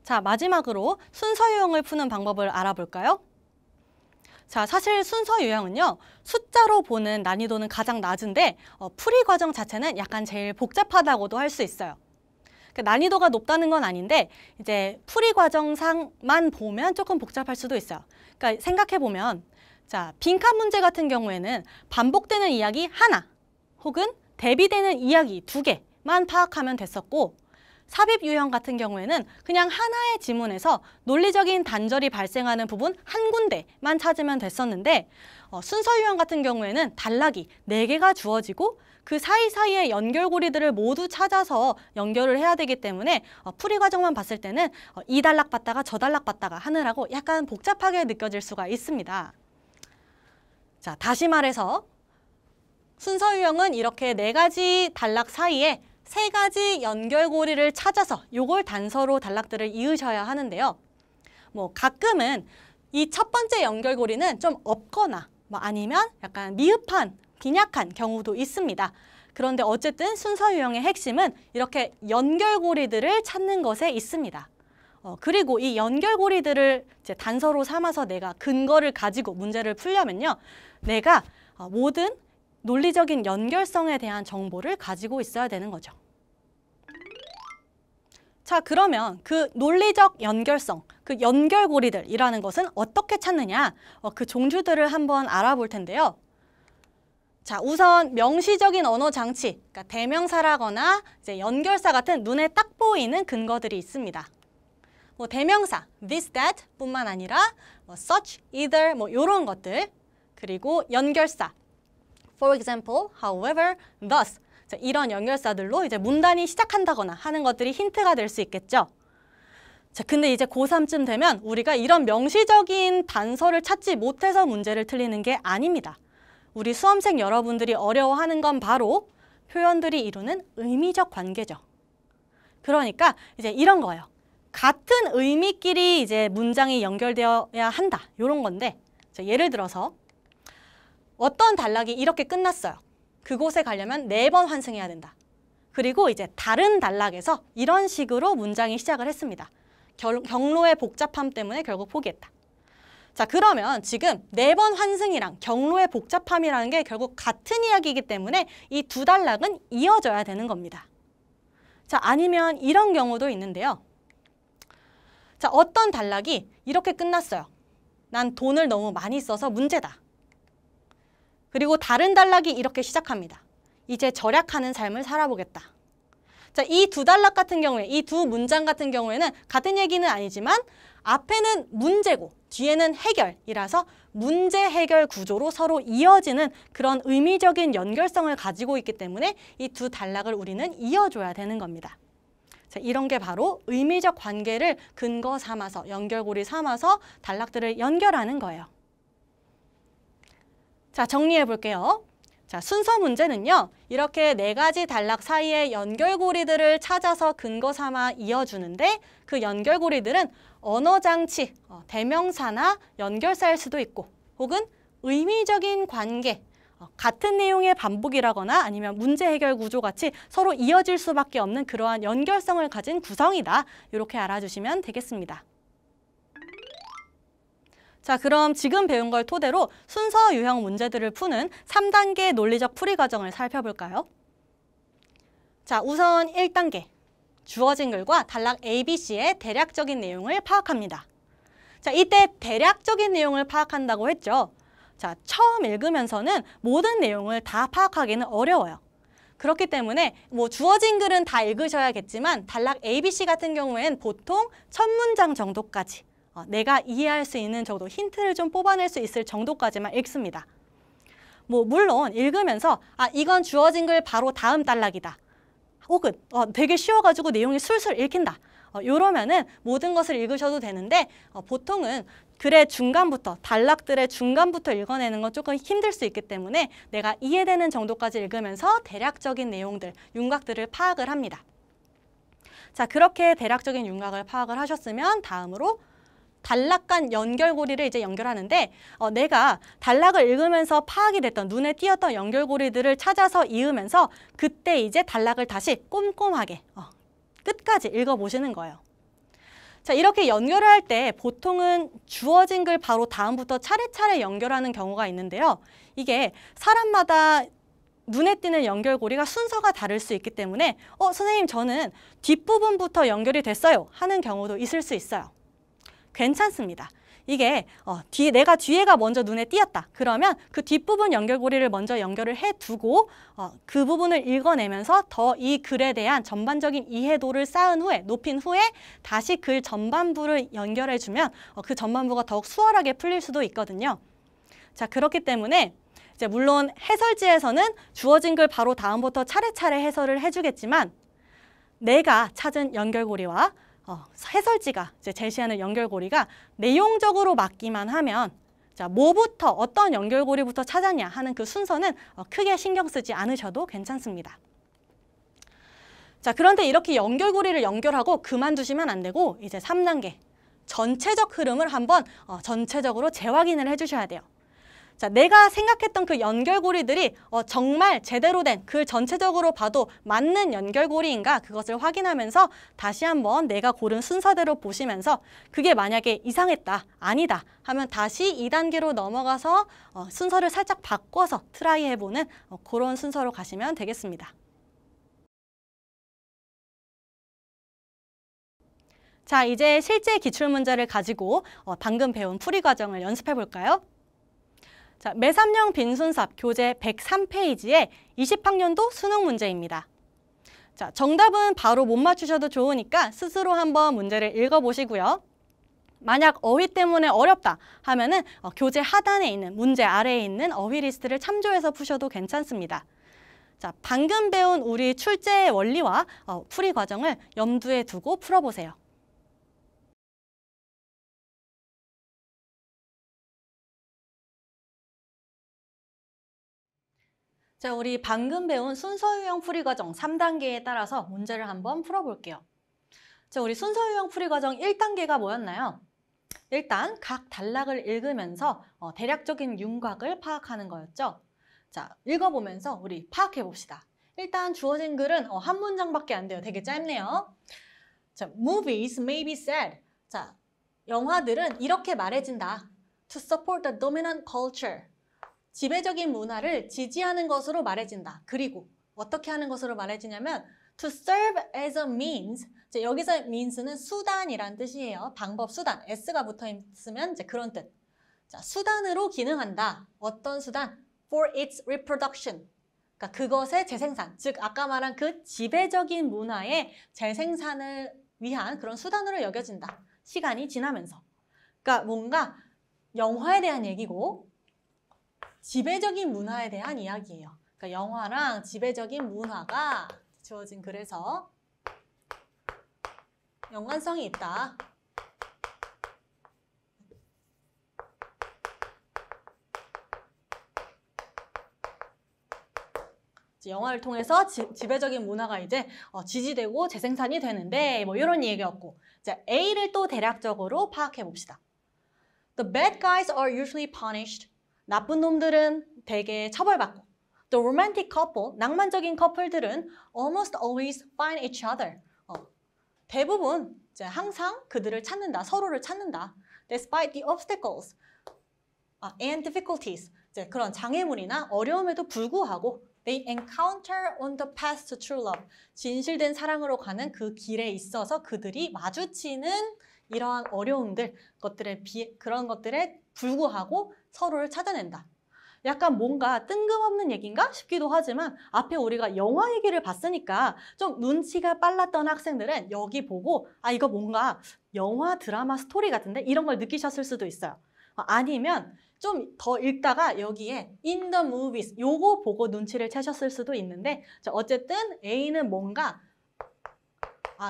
자, 마지막으로 순서 유형을 푸는 방법을 알아볼까요? 자, 사실 순서 유형은요, 숫자로 보는 난이도는 가장 낮은데 풀이 과정 자체는 약간 제일 복잡하다고도 할 수 있어요. 난이도가 높다는 건 아닌데 이제 풀이 과정상만 보면 조금 복잡할 수도 있어요. 그러니까 생각해보면 자, 빈칸 문제 같은 경우에는 반복되는 이야기 하나 혹은 대비되는 이야기 두 개만 파악하면 됐었고, 삽입 유형 같은 경우에는 그냥 하나의 지문에서 논리적인 단절이 발생하는 부분 한 군데만 찾으면 됐었는데 순서 유형 같은 경우에는 단락이 4개가 주어지고 그 사이사이의 연결고리들을 모두 찾아서 연결을 해야 되기 때문에 풀이 과정만 봤을 때는 이 단락 봤다가 저 단락 봤다가 하느라고 약간 복잡하게 느껴질 수가 있습니다. 자, 다시 말해서 순서 유형은 이렇게 4가지 단락 사이에 3가지 연결고리를 찾아서 요걸 단서로 단락들을 이으셔야 하는데요. 뭐 가끔은 이 첫 번째 연결고리는 좀 없거나 뭐 아니면 약간 미흡한, 빈약한 경우도 있습니다. 그런데 어쨌든 순서 유형의 핵심은 이렇게 연결고리들을 찾는 것에 있습니다. 그리고 이 연결고리들을 이제 단서로 삼아서 내가 근거를 가지고 문제를 풀려면요, 내가 모든 논리적인 연결성에 대한 정보를 가지고 있어야 되는 거죠. 자, 그러면 그 논리적 연결성, 그 연결고리들이라는 것은 어떻게 찾느냐? 그 종류들을 한번 알아볼 텐데요. 자, 우선 명시적인 언어 장치, 그러니까 대명사라거나 이제 연결사 같은 눈에 딱 보이는 근거들이 있습니다. 뭐 대명사, this, that 뿐만 아니라 뭐 such, either, 뭐 이런 것들, 그리고 연결사, for example, however, thus, 자, 이런 연결사들로 이제 문단이 시작한다거나 하는 것들이 힌트가 될 수 있겠죠. 자, 근데 이제 고3쯤 되면 우리가 이런 명시적인 단서를 찾지 못해서 문제를 틀리는 게 아닙니다. 우리 수험생 여러분들이 어려워하는 건 바로 표현들이 이루는 의미적 관계죠. 그러니까 이제 이런 거예요. 같은 의미끼리 이제 문장이 연결되어야 한다. 이런 건데, 자, 예를 들어서 어떤 단락이 이렇게 끝났어요. 그곳에 가려면 4번 환승해야 된다. 그리고 이제 다른 단락에서 이런 식으로 문장이 시작을 했습니다. 경로의 복잡함 때문에 결국 포기했다. 자, 그러면 지금 4번 환승이랑 경로의 복잡함이라는 게 결국 같은 이야기이기 때문에 이 두 단락은 이어져야 되는 겁니다. 자, 아니면 이런 경우도 있는데요. 자, 어떤 단락이 이렇게 끝났어요. 난 돈을 너무 많이 써서 문제다. 그리고 다른 단락이 이렇게 시작합니다. 이제 절약하는 삶을 살아보겠다. 자, 이 두 단락 같은 경우에, 이 두 문장 같은 경우에는 같은 얘기는 아니지만 앞에는 문제고 뒤에는 해결이라서 문제 해결 구조로 서로 이어지는 그런 의미적인 연결성을 가지고 있기 때문에 이 두 단락을 우리는 이어줘야 되는 겁니다. 자, 이런 게 바로 의미적 관계를 근거 삼아서, 연결고리 삼아서 단락들을 연결하는 거예요. 자, 정리해 볼게요. 자, 순서 문제는요, 이렇게 4가지 단락 사이의 연결고리들을 찾아서 근거 삼아 이어주는데 그 연결고리들은 언어장치, 대명사나 연결사일 수도 있고 혹은 의미적인 관계, 같은 내용의 반복이라거나 아니면 문제 해결 구조 같이 서로 이어질 수밖에 없는 그러한 연결성을 가진 구성이다. 이렇게 알아주시면 되겠습니다. 자, 그럼 지금 배운 걸 토대로 순서 유형 문제들을 푸는 3단계 논리적 풀이 과정을 살펴볼까요? 자, 우선 1단계. 주어진 글과 단락 A, B, C의 대략적인 내용을 파악합니다. 자, 이때 대략적인 내용을 파악한다고 했죠. 자, 처음 읽으면서는 모든 내용을 다 파악하기는 어려워요. 그렇기 때문에 뭐 주어진 글은 다 읽으셔야겠지만 단락 A, B, C 같은 경우엔 보통 첫 문장 정도까지 내가 이해할 수 있는 정도, 힌트를 좀 뽑아낼 수 있을 정도까지만 읽습니다. 뭐 물론 읽으면서 이건 주어진 글 바로 다음 단락이다. 혹은 되게 쉬워가지고 내용이 술술 읽힌다. 이러면은 모든 것을 읽으셔도 되는데 보통은 글의 중간부터, 단락들의 중간부터 읽어내는 건 조금 힘들 수 있기 때문에 내가 이해되는 정도까지 읽으면서 대략적인 내용들, 윤곽들을 파악을 합니다. 자, 그렇게 대략적인 윤곽을 파악을 하셨으면 다음으로 단락 간 연결고리를 이제 연결하는데 내가 단락을 읽으면서 파악이 됐던, 눈에 띄었던 연결고리들을 찾아서 이으면서 그때 이제 단락을 다시 꼼꼼하게 끝까지 읽어보시는 거예요. 자, 이렇게 연결을 할 때 보통은 주어진 글 바로 다음부터 차례차례 연결하는 경우가 있는데요. 이게 사람마다 눈에 띄는 연결고리가 순서가 다를 수 있기 때문에 선생님 저는 뒷부분부터 연결이 됐어요 하는 경우도 있을 수 있어요. 괜찮습니다. 이게 내가 뒤에가 먼저 눈에 띄었다. 그러면 그 뒷부분 연결고리를 먼저 연결을 해두고 그 부분을 읽어내면서 더 이 글에 대한 전반적인 이해도를 쌓은 후에 높인 후에 다시 글 전반부를 연결해주면 그 전반부가 더욱 수월하게 풀릴 수도 있거든요. 자, 그렇기 때문에 이제 물론 해설지에서는 주어진 글 바로 다음부터 차례차례 해설을 해주겠지만 내가 찾은 연결고리와 해설지가 이제 제시하는 연결고리가 내용적으로 맞기만 하면 자, 뭐부터 어떤 연결고리부터 찾았냐 하는 그 순서는 크게 신경 쓰지 않으셔도 괜찮습니다. 자, 그런데 이렇게 연결고리를 연결하고 그만두시면 안 되고 이제 3단계 전체적 흐름을 한번 전체적으로 재확인을 해주셔야 돼요. 자, 내가 생각했던 그 연결고리들이 정말 제대로 된 글 전체적으로 봐도 맞는 연결고리인가 그것을 확인하면서 다시 한번 내가 고른 순서대로 보시면서 그게 만약에 이상했다, 아니다 하면 다시 2단계로 넘어가서 순서를 살짝 바꿔서 트라이 해보는 그런 순서로 가시면 되겠습니다. 자, 이제 실제 기출문제를 가지고 방금 배운 풀이 과정을 연습해 볼까요? 자, 매3형 빈순삽 교재 103페이지의 20학년도 수능 문제입니다. 자, 정답은 바로 못 맞추셔도 좋으니까 스스로 한번 문제를 읽어보시고요. 만약 어휘 때문에 어렵다 하면은 교재 하단에 있는 문제 아래에 있는 어휘 리스트를 참조해서 푸셔도 괜찮습니다. 자, 방금 배운 우리 출제의 원리와 풀이 과정을 염두에 두고 풀어보세요. 자, 우리 방금 배운 순서 유형 풀이 과정 3단계에 따라서 문제를 한번 풀어볼게요. 자, 우리 순서 유형 풀이 과정 1단계가 뭐였나요? 일단 각 단락을 읽으면서 대략적인 윤곽을 파악하는 거였죠. 자, 읽어보면서 우리 파악해 봅시다. 일단 주어진 글은 한 문장밖에 안 돼요. 되게 짧네요. 자, movies may be said. 자, 영화들은 이렇게 말해진다. To support the dominant culture. 지배적인 문화를 지지하는 것으로 말해진다. 그리고 어떻게 하는 것으로 말해지냐면 to serve as a means. 이제 여기서 means는 수단이란 뜻이에요. 방법, 수단. s가 붙어 있으면 이제 그런 뜻. 자, 수단으로 기능한다. 어떤 수단? For its reproduction. 그러니까 그것의 재생산. 즉 아까 말한 그 지배적인 문화의 재생산을 위한 그런 수단으로 여겨진다. 시간이 지나면서. 그러니까 뭔가 영화에 대한 얘기고 지배적인 문화에 대한 이야기예요. 그러니까 영화랑 지배적인 문화가 주어진 글에서 연관성이 있다. 영화를 통해서 지배적인 문화가 이제 지지되고 재생산이 되는데 뭐 이런 얘기였고, 자, A를 또 대략적으로 파악해 봅시다. The bad guys are usually punished. 나쁜 놈들은 대개 처벌받고 The romantic couple, 낭만적인 커플들은 almost always find each other. 대부분 이제 항상 그들을 찾는다, 서로를 찾는다. Despite the obstacles and difficulties. 이제 그런 장애물이나 어려움에도 불구하고 They encounter on the path to true love. 진실된 사랑으로 가는 그 길에 있어서 그들이 마주치는 이러한 어려움들, 그런 것들에 불구하고 서로를 찾아낸다. 약간 뭔가 뜬금없는 얘기인가 싶기도 하지만 앞에 우리가 영화 얘기를 봤으니까 좀 눈치가 빨랐던 학생들은 여기 보고 이거 뭔가 영화 드라마 스토리 같은데 이런 걸 느끼셨을 수도 있어요. 아니면 좀 더 읽다가 여기에 in the movies 요거 보고 눈치를 채셨을 수도 있는데 어쨌든 A는 뭔가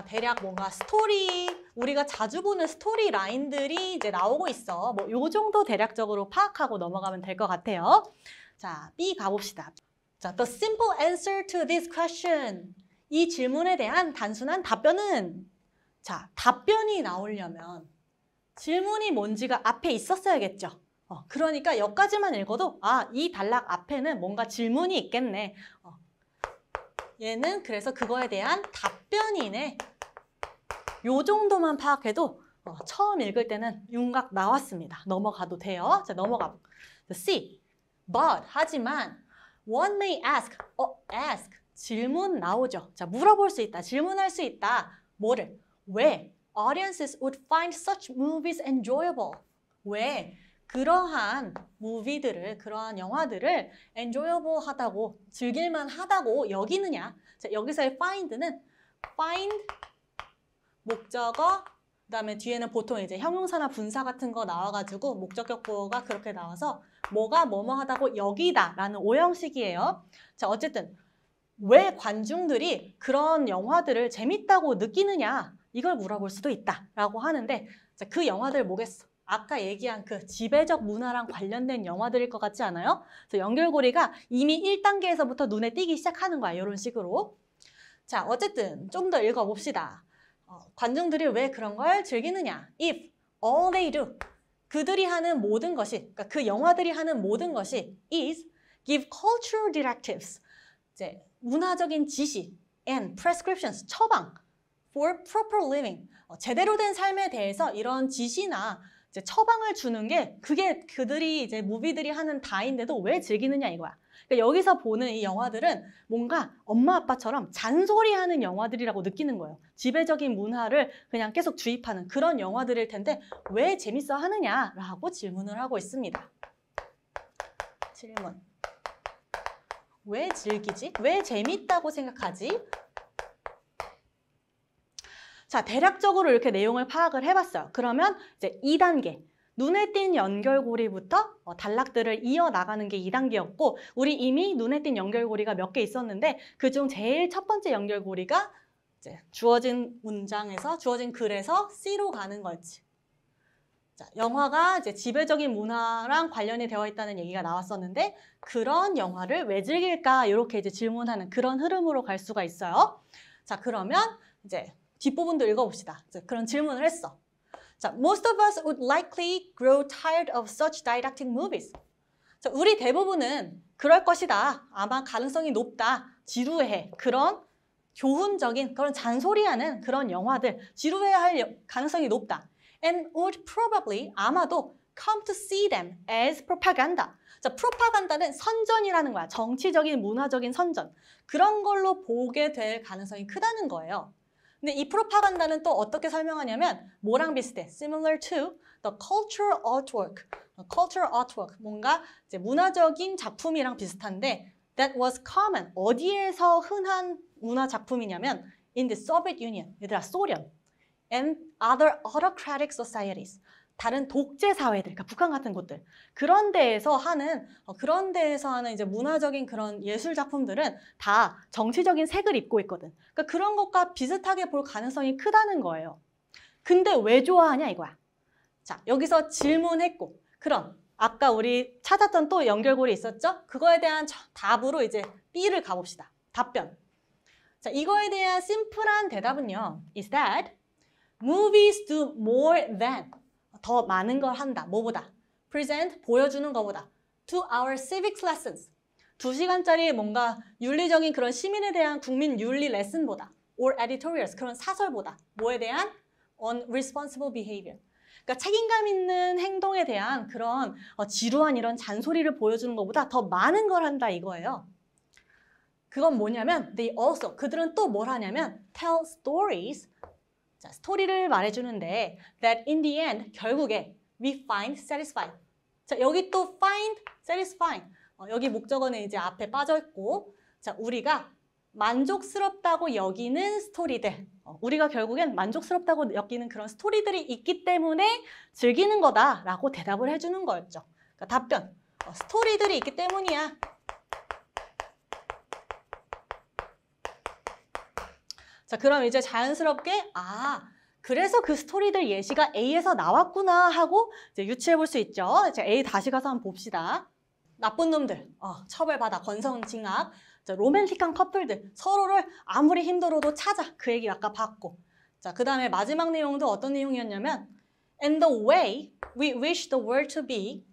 대략 뭔가 스토리, 우리가 자주 보는 스토리 라인들이 이제 나오고 있어. 뭐 요 정도 대략적으로 파악하고 넘어가면 될 것 같아요. 자, B 가봅시다. 자, the simple answer to this question. 이 질문에 대한 단순한 답변은, 자, 답변이 나오려면 질문이 뭔지가 앞에 있었어야겠죠. 그러니까 여기까지만 읽어도 이 단락 앞에는 뭔가 질문이 있겠네. 얘는 그래서 그거에 대한 답변이네. 요 정도만 파악해도 처음 읽을 때는 윤곽 나왔습니다. 넘어가도 돼요. 자, 넘어가. C. But, 하지만 one may ask, ask, 질문 나오죠. 자, 물어볼 수 있다, 질문할 수 있다. 뭐를? 왜? Audiences would find such movies enjoyable. 왜? 그러한 무비들을, 그러한 영화들을 enjoyable 하다고, 즐길만 하다고 여기느냐? 자, 여기서의 find는 find, 목적어, 그 다음에 뒤에는 보통 이제 형용사나 분사 같은 거 나와가지고 목적격 보어가 그렇게 나와서 뭐가 뭐뭐 하다고 여기다 라는 오형식이에요. 자, 어쨌든 왜 관중들이 그런 영화들을 재밌다고 느끼느냐 이걸 물어볼 수도 있다 라고 하는데, 자, 그 영화들 뭐겠어? 아까 얘기한 그 지배적 문화랑 관련된 영화들일 것 같지 않아요? 그래서 연결고리가 이미 1단계에서부터 눈에 띄기 시작하는 거야, 이런 식으로. 자, 어쨌든 좀 더 읽어봅시다. 관중들이 왜 그런 걸 즐기느냐? If all they do, 그들이 하는 모든 것이, 그러니까 그 영화들이 하는 모든 것이 is give cultural directives, 이제 문화적인 지시 and prescriptions, 처방 for proper living, 제대로 된 삶에 대해서 이런 지시나 이제 처방을 주는 게 그게 그들이 이제 무비들이 하는 다인데도 왜 즐기느냐 이거야. 그러니까 여기서 보는 이 영화들은 뭔가 엄마 아빠처럼 잔소리하는 영화들이라고 느끼는 거예요. 지배적인 문화를 그냥 계속 주입하는 그런 영화들일 텐데 왜 재밌어 하느냐라고 질문을 하고 있습니다. 질문. 왜 즐기지? 왜 재밌다고 생각하지? 자, 대략적으로 이렇게 내용을 파악을 해봤어요. 그러면 이제 2단계. 눈에 띈 연결고리부터 단락들을 이어나가는 게 2단계였고, 우리 이미 눈에 띈 연결고리가 몇 개 있었는데 그중 제일 첫 번째 연결고리가 이제 주어진 문장에서, 주어진 글에서 C로 가는 거지. 자, 영화가 이제 지배적인 문화랑 관련이 되어 있다는 얘기가 나왔었는데 그런 영화를 왜 즐길까? 이렇게 이제 질문하는 그런 흐름으로 갈 수가 있어요. 자, 그러면 이제 뒷부분도 읽어봅시다. 이제 그런 질문을 했어. 자, most of us would likely grow tired of such didactic movies. 자, 우리 대부분은 그럴 것이다. 아마 가능성이 높다. 지루해. 그런 교훈적인, 그런 잔소리하는 그런 영화들, 지루해할 가능성이 높다. And would probably, 아마도 come to see them as propaganda. 자, 프로파간다는 선전이라는 거야. 정치적인, 문화적인 선전. 그런 걸로 보게 될 가능성이 크다는 거예요. 근데 이 프로파간다는 또 어떻게 설명하냐면 뭐랑 비슷해? Similar to the cultural artwork. cultural artwork, 뭔가 이제 문화적인 작품이랑 비슷한데 that was common. 어디에서 흔한 문화 작품이냐면 in the Soviet Union. 얘들아, 소련. and other autocratic societies. 다른 독재 사회들, 그러니까 북한 같은 곳들. 그런 데에서 하는 이제 문화적인 그런 예술 작품들은 다 정치적인 색을 입고 있거든. 그러니까 그런 것과 비슷하게 볼 가능성이 크다는 거예요. 근데 왜 좋아하냐 이거야. 자, 여기서 질문했고, 그럼 아까 우리 찾았던 또 연결고리 있었죠? 그거에 대한 답으로 이제 B를 가봅시다. 답변. 자, 이거에 대한 심플한 대답은요. is that movies do more than, 더 많은 걸 한다. 뭐보다? present, 보여주는 것보다. to our civics lessons. 2시간짜리 뭔가 윤리적인 그런 시민에 대한 국민 윤리 레슨보다 or editorials, 그런 사설보다. 뭐에 대한? on responsible behavior. 그러니까 책임감 있는 행동에 대한 그런 지루한 이런 잔소리를 보여주는 것보다 더 많은 걸 한다 이거예요. 그건 뭐냐면 they also, 그들은 또 뭘 하냐면 tell stories. 자, 스토리를 말해주는데 that in the end, 결국에 we find satisfied. 자, 여기 또 find satisfying. 여기 목적어는 이제 앞에 빠져있고, 자, 우리가 만족스럽다고 여기는 스토리들, 우리가 결국엔 만족스럽다고 여기는 그런 스토리들이 있기 때문에 즐기는 거다라고 대답을 해주는 거였죠. 그러니까 답변, 스토리들이 있기 때문이야. 자, 그럼 이제 자연스럽게 그래서 그 스토리들 예시가 A에서 나왔구나 하고 이제 유추해 볼 수 있죠. 이제 A 다시 가서 한번 봅시다. 나쁜 놈들, 처벌받아, 권선징악. 자, 로맨틱한 커플들, 서로를 아무리 힘들어도 찾아. 그 얘기 아까 봤고. 자, 그 다음에 마지막 내용도 어떤 내용이었냐면 And the way we wish the world to be.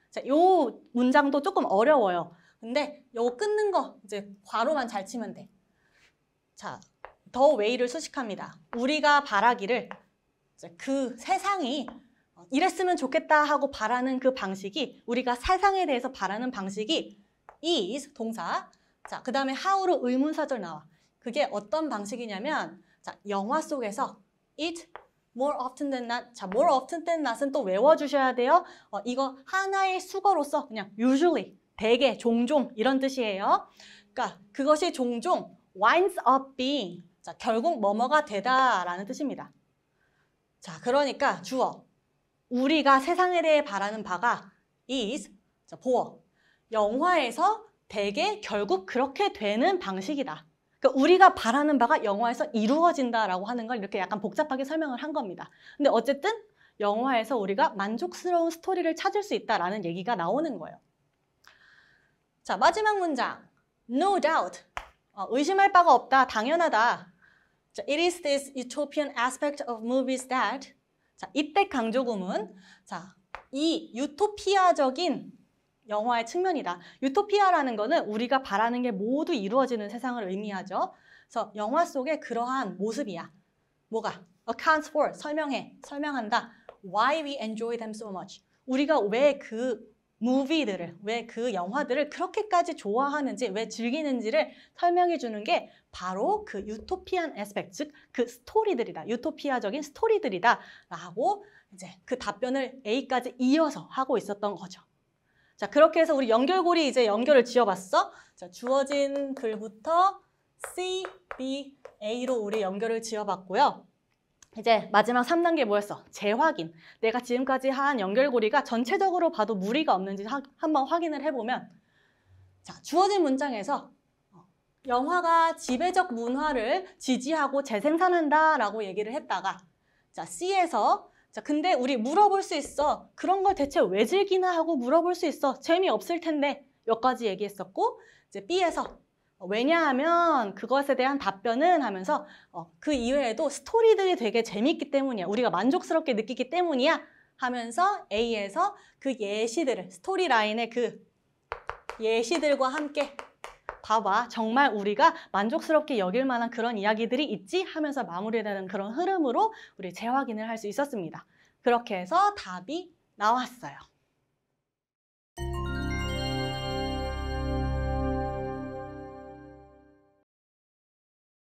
자, 요 문장도 조금 어려워요. 근데 요거 끊는 거 이제 괄호만 잘 치면 돼. 자, the way를 수식합니다. 우리가 바라기를 이제 그 세상이 이랬으면 좋겠다 하고 바라는 그 방식이, 우리가 세상에 대해서 바라는 방식이 is 동사. 자, 그 다음에 how로 의문사절 나와. 그게 어떤 방식이냐면, 자, 영화 속에서 it more often than not. 자, more often than not은 또 외워주셔야 돼요. 이거 하나의 수거로서 그냥 usually, 대개, 종종 이런 뜻이에요. 그러니까 그것이 종종 winds up being. 자, 결국 뭐뭐가 되다라는 뜻입니다. 자, 그러니까 주어. 우리가 세상에 대해 바라는 바가 is, 자, 보어. 영화에서 대개 결국 그렇게 되는 방식이다. 그러니까 우리가 바라는 바가 영화에서 이루어진다라고 하는 걸 이렇게 약간 복잡하게 설명을 한 겁니다. 근데 어쨌든 영화에서 우리가 만족스러운 스토리를 찾을 수 있다라는 얘기가 나오는 거예요. 자, 마지막 문장. No doubt. 의심할 바가 없다. 당연하다. 자, it is this utopian aspect of movies that. 자, 이때 강조구문. 자, 이 유토피아적인 영화의 측면이다. 유토피아라는 거는 우리가 바라는 게 모두 이루어지는 세상을 의미하죠. 그래서 영화 속에 그러한 모습이야. 뭐가? accounts for, 설명한다. Why we enjoy them so much. 우리가 왜 그 무비들을, 왜 그 영화들을 그렇게까지 좋아하는지, 왜 즐기는지를 설명해 주는 게 바로 그 유토피안 에스펙트, 즉 그 스토리들이다. 유토피아적인 스토리들이다. 라고 이제 그 답변을 A까지 이어서 하고 있었던 거죠. 자, 그렇게 해서 우리 연결고리 이제 연결을 지어봤어. 자, 주어진 글부터 C, B, A로 우리 연결을 지어봤고요. 이제 마지막 3단계 뭐였어? 재확인. 내가 지금까지 한 연결고리가 전체적으로 봐도 무리가 없는지 한번 확인을 해보면, 자, 주어진 문장에서 영화가 지배적 문화를 지지하고 재생산한다라고 얘기를 했다가, 자, C에서 자, 근데 우리 물어볼 수 있어. 그런 걸 대체 왜 즐기나 하고 물어볼 수 있어. 재미없을 텐데. 여기까지 얘기했었고, 이제 B에서 왜냐하면 그것에 대한 답변은 하면서 그 이외에도 스토리들이 되게 재밌기 때문이야. 우리가 만족스럽게 느끼기 때문이야. 하면서 A에서 그 예시들을, 스토리라인의 그 예시들과 함께 봐봐. 정말 우리가 만족스럽게 여길 만한 그런 이야기들이 있지? 하면서 마무리되는 그런 흐름으로 우리 재확인을 할 수 있었습니다. 그렇게 해서 답이 나왔어요.